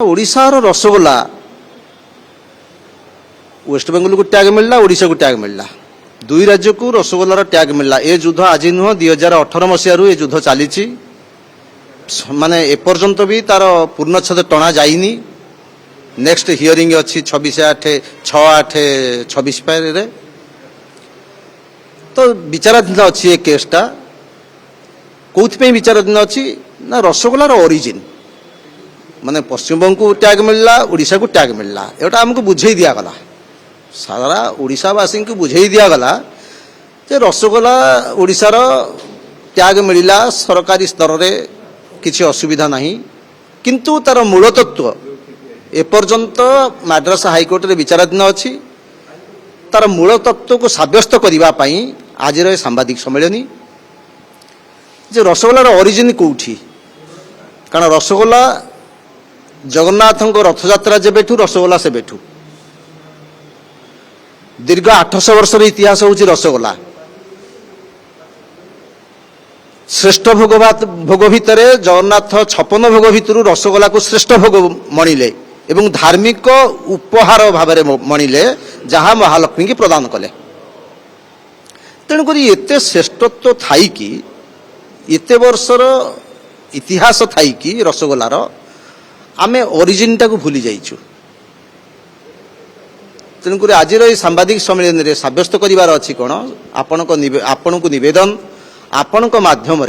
ओडिशार रसगोल्ला वेस्ट बेंगल को टैग मिलला, ओडिशा को टैग मिलला, दुई राज्य को रसगोल्लार टैग मिलला। ए युद्ध आज नुह 2018 मसीह ये युद्ध चली माने एपर्यंत भी तार पूर्णछेद टणा जाइनी। नेक्स्ट हियरिंग अच्छी 26/8/26 रे तो विचाराधीन अच्छी केसटा कौन विचाराधीन अच्छी ना रसगोल्लार ओरिजिन माने पश्चिमबंग को टैग मिलला, ओडिशा को टैग मिलला। एटा हमको बुझे दिगला, सारा ओडिशावासी को बुझे दिगला जे रसगोल्ला ओडिशार टैग मिलला सरकारी स्तर रे किसी असुविधा नहीं, किंतु तार मूल तत्व एपर्यंत मद्रास हाईकोर्ट रे विचाराधीन अच्छी। तार मूल तत्व को सब्यस्त करने आज सांबादिक सम्मेलनी जे रसगोल्लार ओरिजिन कौटी, कारण रसगोल्ला जगन्नाथ रथयात्रा जेबेठू रसगोल्ला से बेठू दीर्घ 800 वर्षर इतिहास हूँ रसगोल्ला। श्रेष्ठ भोग भितर जगन्नाथ 56 भोग भितर रसगोल्ला को श्रेष्ठ भोग मणिले एवं धार्मिक उपहार भाव मणिले जहाँ महालक्ष्मी की प्रदान कले। तेणुक एत श्रेष्ठत्व थाई कि एत वर्षर इतिहास थाई कि रसगोल्लार आमे ओरिजिन टाक भूली जाइछु। तेणुक आज सांबादिक सम्मेलन में सब्यस्त करार अच्छी कौन आपण को नवेदन आपण माध्यम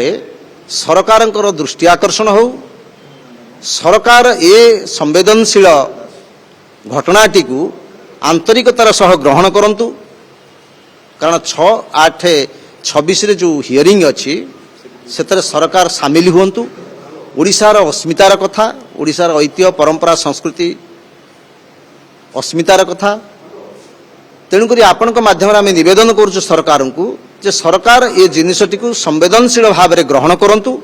सरकार दृष्टि आकर्षण हो, सरकार ए संवेदनशील घटनाटी को आंतरिकतार सह ग्रहण करंतु। कारण 6/8/26 रे जो हियरिंग अच्छी से सरकार सामिल हुंतु। ओडिशार अस्मितार कथा, ओडिशार ऐतिह्य परंपरा संस्कृति अस्मितार कथा। तेणुक आपण माध्यम आम नवेदन करुँ सरकार को जे सरकार ये जिनटी को संवेदनशील भाव में ग्रहण करंतु।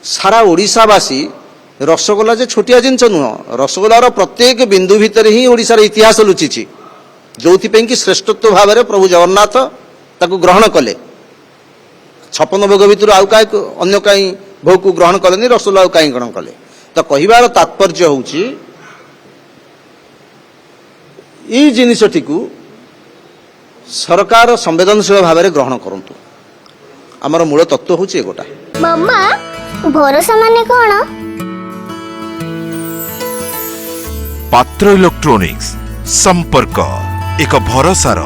सारा ओडिशावासी रसगोल्ला जे छोटिया जिनस नुह, रसगोल्लार प्रत्येक बिंदु भितर ही ओडिशार इतिहास लुचि, जो कि श्रेष्ठत्व भाव में प्रभु जगन्नाथ ताकू ग्रहण कले। 56 भोग भितर आउ कहीं अन्य कहीं भोग को ग्रहण कले, रसगोल्ला कहीं ग्रहण कले। तो कहबार तात्पर्य हूँ ये जिनटी को सरकार संवेदनशील भाव में ग्रहण करंतु। आमर मूल तत्व हूँ गोटा। मम्मा भरोसा माने कौन? पात्र इलेक्ट्रोनिक्स संपर्क एक भरोसार